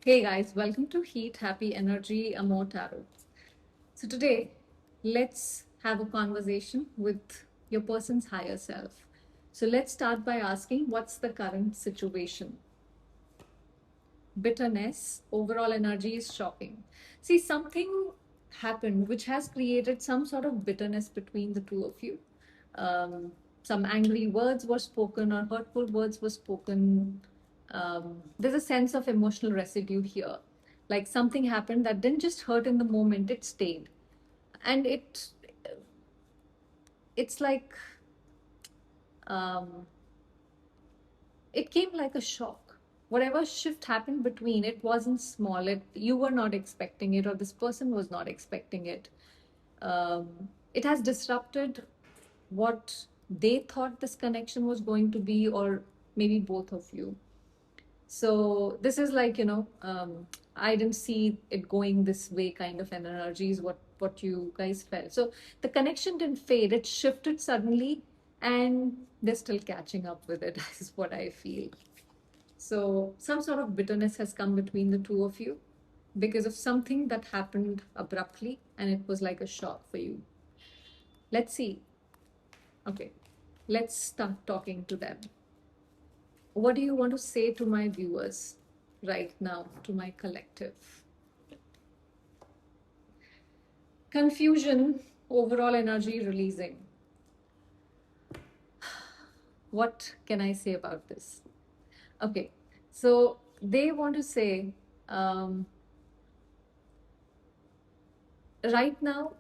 Hey guys, welcome to Heat Happy Energy Amor Tarot. So today, let's have a conversation with your person's higher self. So let's start by asking what's the current situation? Bitterness, overall energy is shocking. See, something happened which has created some sort of bitterness between the two of you. Um, some angry words were spoken or hurtful words were spoken. There's a sense of emotional residue here. Like something happened that didn't just hurt in the moment, it stayed. And it's like um, it came like a shock. Whatever shift happened between, it wasn't small. You were not expecting it, or this person was not expecting it. It has disrupted what they thought this connection was going to be, or maybe both of you. So this is like, I didn't see it going this way kind of an energy is what you guys felt. So the connection didn't fade, it shifted suddenly, and they're still catching up with it is what I feel. So some sort of bitterness has come between the two of you because of something that happened abruptly, and it was like a shock for you. Let's see. Okay, let's start talking to them. What do you want to say to my viewers right now, to my collective? Confusion, overall energy releasing. What can I say about this? Okay, so they want to say, right now,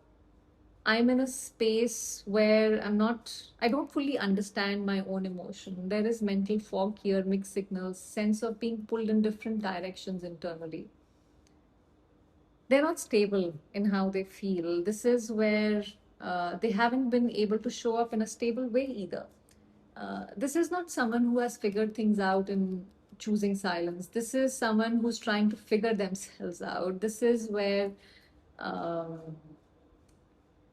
I'm in a space where I don't fully understand my own emotion. There is mental fog here, mixed signals, sense of being pulled in different directions internally. They're not stable in how they feel. This is where they haven't been able to show up in a stable way either. This is not someone who has figured things out in choosing silence. This is someone who's trying to figure themselves out. This is where um,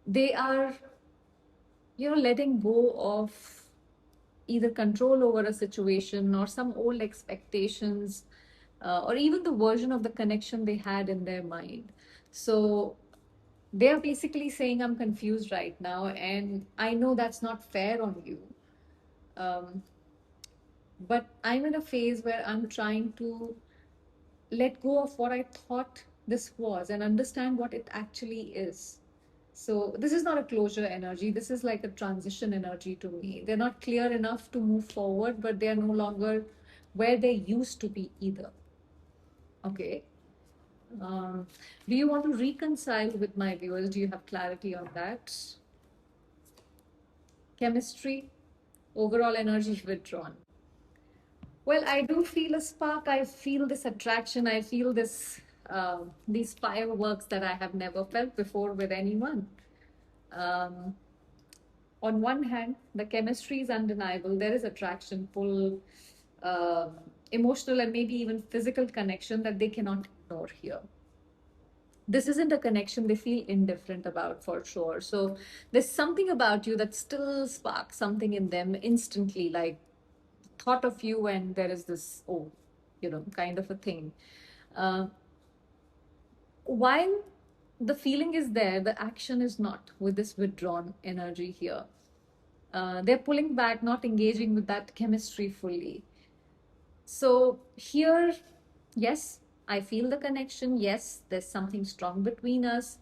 they are, letting go of either control over a situation or some old expectations, or even the version of the connection they had in their mind. So they are basically saying, I'm confused right now, and I know that's not fair on you. Um, but I'm in a phase where I'm trying to let go of what I thought this was and understand what it actually is. So this is not a closure energy. This is like a transition energy to me. They're not clear enough to move forward, but they are no longer where they used to be either. Okay. Um, do you want to reconcile with my viewers? Do you have clarity on that? Chemistry, overall energy withdrawn. Well, I do feel a spark. I feel this attraction. I feel these fireworks that I have never felt before with anyone. Um, on one hand, the chemistry is undeniable. There is attraction, pull, emotional, and maybe even physical connection that they cannot ignore here. This isn't a connection they feel indifferent about for sure. So there's something about you that still sparks something in them instantly, like thought of you, and there is this, oh, kind of a thing. Uh, while the feeling is there, the action is not with this withdrawn energy here. They're pulling back, not engaging with that chemistry fully. So here, yes, I feel the connection. Yes, there's something strong between us,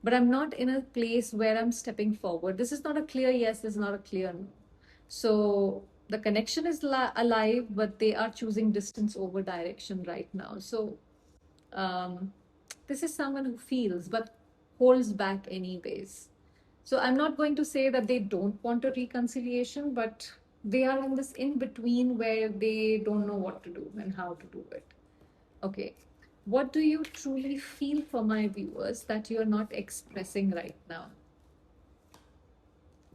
but I'm not in a place where I'm stepping forward. This is not a clear yes, this is not a clear no. So the connection is alive, but they are choosing distance over direction right now. So um, this is someone who feels but holds back anyways. So I'm not going to say that they don't want a reconciliation, but they are in this in between where they don't know what to do and how to do it. Okay. What do you truly feel for my viewers that you're not expressing right now?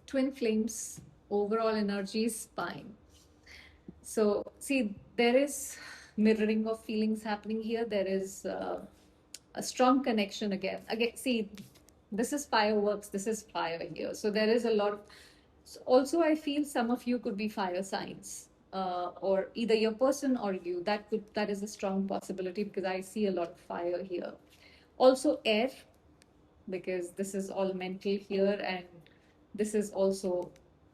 Twin flames, overall energy is fine. So, see, there is mirroring of feelings happening here. There is a strong connection again. Again, see, this is fireworks, this is fire here. So, there is a lot of. So also, I feel some of you could be fire signs. or either your person or you. That is a strong possibility because I see a lot of fire here. Also air, because this is all mental here, and this is also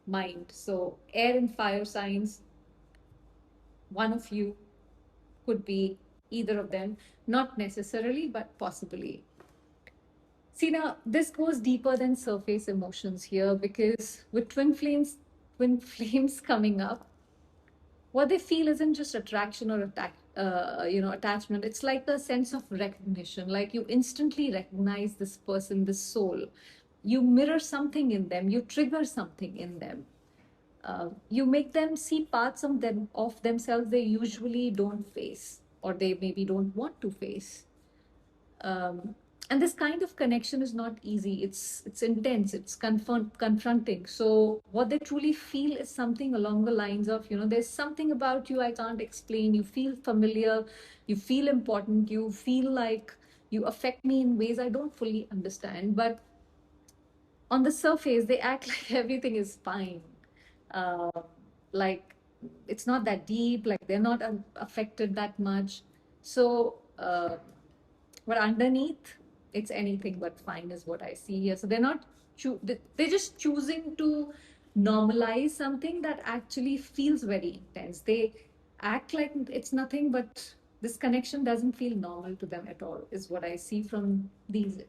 mind. So air and fire signs, one of you could be either of them, not necessarily, but possibly. See, now this goes deeper than surface emotions here, because with twin flames coming up, what they feel isn't just attraction or attachment. It's like a sense of recognition. Like you instantly recognize this person, this soul. You mirror something in them. You trigger something in them. You make them see parts of themselves they usually don't face, or they maybe don't want to face. um, and this kind of connection is not easy. It's intense. It's confronting. So what they truly feel is something along the lines of, there's something about you I can't explain. You feel familiar. You feel important. You feel like you affect me in ways I don't fully understand. But on the surface, they act like everything is fine. Uh, like it's not that deep. Like they're not affected that much. So. But underneath, it's anything but fine, is what I see here. So they're not, they're just choosing to normalize something that actually feels very intense. They act like it's nothing, but this connection doesn't feel normal to them at all, is what I see from these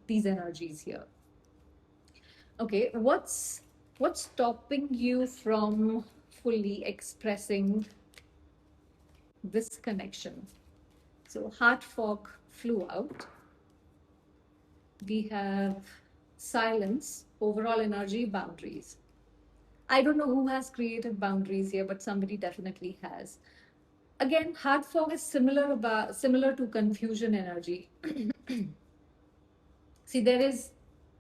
energies here. Okay, what's stopping you from fully expressing this connection? So heart fog flew out. We have silence, overall energy, boundaries. I don't know who has created boundaries here, but somebody definitely has. Again, hard fog is similar to confusion energy. See, there is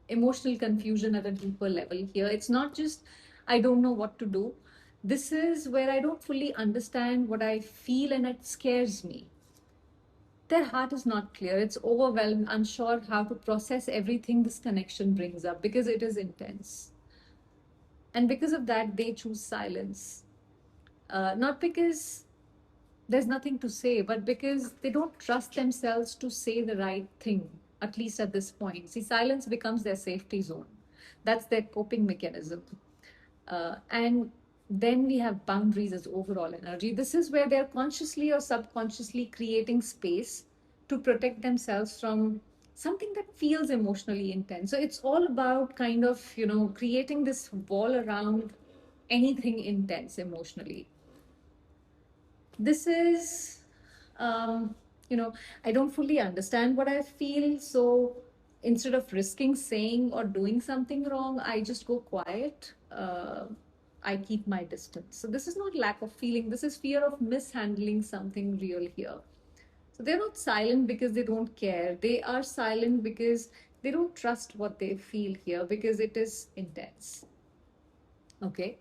emotional confusion at a deeper level here. It's not just I don't know what to do. This is where I don't fully understand what I feel and it scares me. Their heart is not clear. It's overwhelmed, unsure how to process everything this connection brings up because it is intense. And because of that, they choose silence. Not because there's nothing to say, but because they don't trust themselves to say the right thing, at least at this point. See, silence becomes their safety zone. That's their coping mechanism. And then we have boundaries as overall energy. This is where they're consciously or subconsciously creating space to protect themselves from something that feels emotionally intense. So it's all about kind of, creating this wall around anything intense emotionally. This is, um, you know, I don't fully understand what I feel. So instead of risking saying or doing something wrong, I just go quiet. I keep my distance. So this is not lack of feeling. This is fear of mishandling something real here. So they're not silent because they don't care. They are silent because they don't trust what they feel here because it is intense. Okay.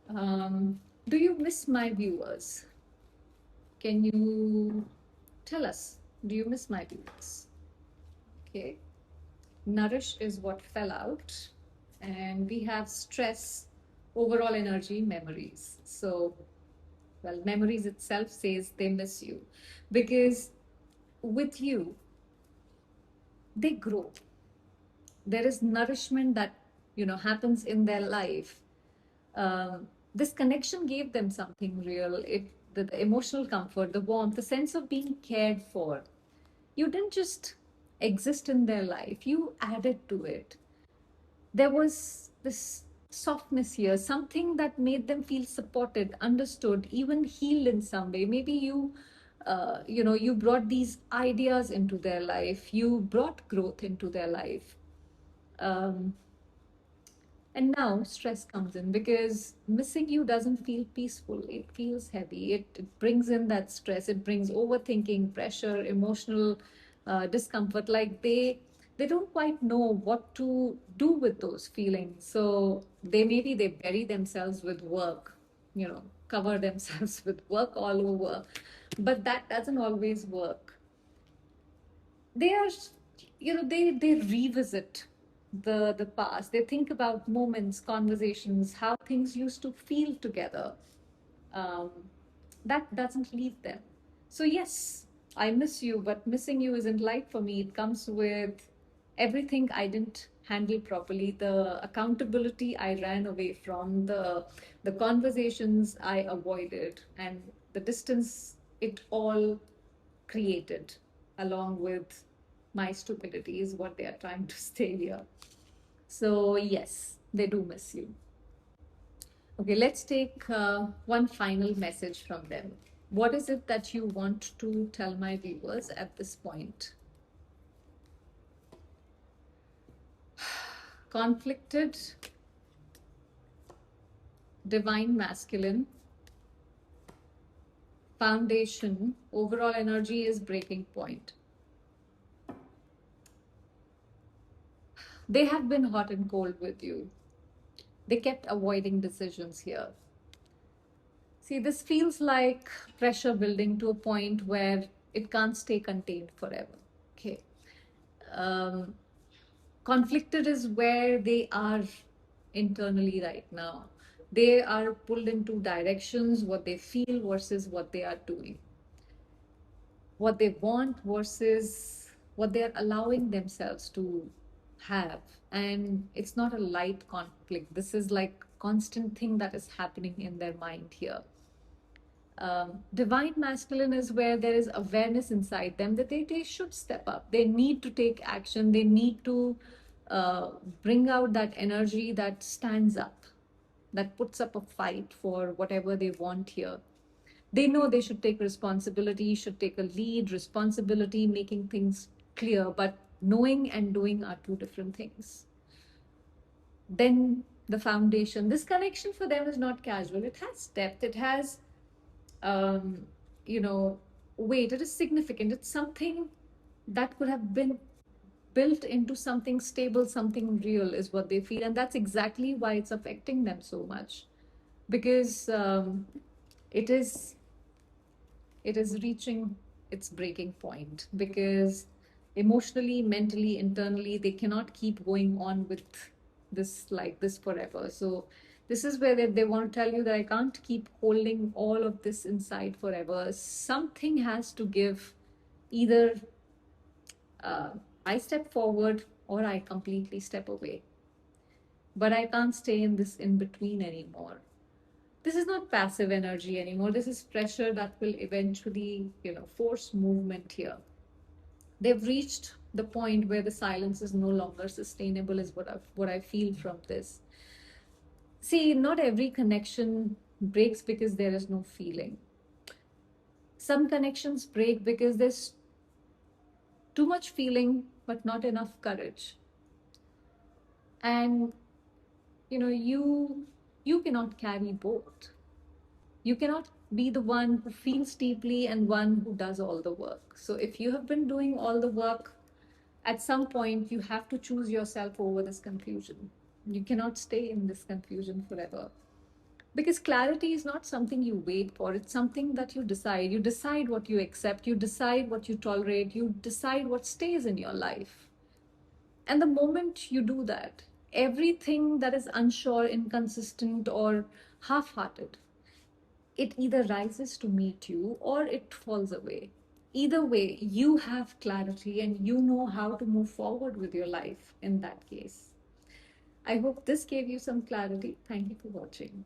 Do you miss my viewers? Can you tell us? Do you miss my viewers? Okay. Nourish is what fell out. And we have stress, overall energy, memories. So, well, memories itself says they miss you because with you, they grow. There is nourishment that, happens in their life. This connection gave them something real. The emotional comfort, the warmth, the sense of being cared for. You didn't just exist in their life, you added to it. There was this softness here, something that made them feel supported, understood, even healed in some way. Maybe you brought these ideas into their life, you brought growth into their life. um, and now stress comes in because missing you doesn't feel peaceful. It feels heavy. It brings in that stress. It brings overthinking, pressure, emotional discomfort. Like they don't quite know what to do with those feelings. So they bury themselves with work, cover themselves with work all over. But that doesn't always work. They are, they revisit the past. They think about moments, conversations, how things used to feel together. um, that doesn't leave them. So, yes, I miss you, but missing you isn't light for me. It comes with everything I didn't handle properly, the accountability I ran away from, the conversations I avoided, and the distance it all created, along with my stupidity, is what they are trying to say here. So, yes, they do miss you. Okay, let's take one final message from them. What is it that you want to tell my viewers at this point? Conflicted, divine masculine, foundation, overall energy is breaking point. They have been hot and cold with you. They kept avoiding decisions here. See, this feels like pressure building to a point where it can't stay contained forever. Okay. Um, Conflicted is where they are internally right now. They are pulled in two directions, what they feel versus what they are doing, what they want versus what they are allowing themselves to have. And it's not a light conflict. This is like constant thing that is happening in their mind here. Divine masculine is where there is awareness inside them that they should step up. They need to take action. They need to uh, bring out that energy that stands up, that puts up a fight for whatever they want here. They know they should take responsibility, should take a lead, responsibility, making things clear, but knowing and doing are two different things. Then the foundation, this connection for them is not casual. It has depth. It has um, you know, weight. It is significant. It's something that could have been built into something stable, something real, is what they feel. And that's exactly why it's affecting them so much. Because it is it is reaching its breaking point, because emotionally, mentally, internally, they cannot keep going on with this like this forever. So this is where they want to tell you that I can't keep holding all of this inside forever. Something has to give. Either uh, I step forward or I completely step away, but I can't stay in this in between anymore. This is not passive energy anymore. This is pressure that will eventually, force movement here. They've reached the point where the silence is no longer sustainable, is what I feel from this. See, not every connection breaks because there is no feeling. Some connections break because there's too much feeling but not enough courage. And you cannot carry both. You cannot be the one who feels deeply and one who does all the work. So if you have been doing all the work, at some point you have to choose yourself over this confusion. You cannot stay in this confusion forever. Because clarity is not something you wait for, it's something that you decide. You decide what you accept, you decide what you tolerate, you decide what stays in your life. And the moment you do that, everything that is unsure, inconsistent, or half hearted, it either rises to meet you or it falls away. Either way, you have clarity and you know how to move forward with your life in that case. I hope this gave you some clarity. Thank you for watching.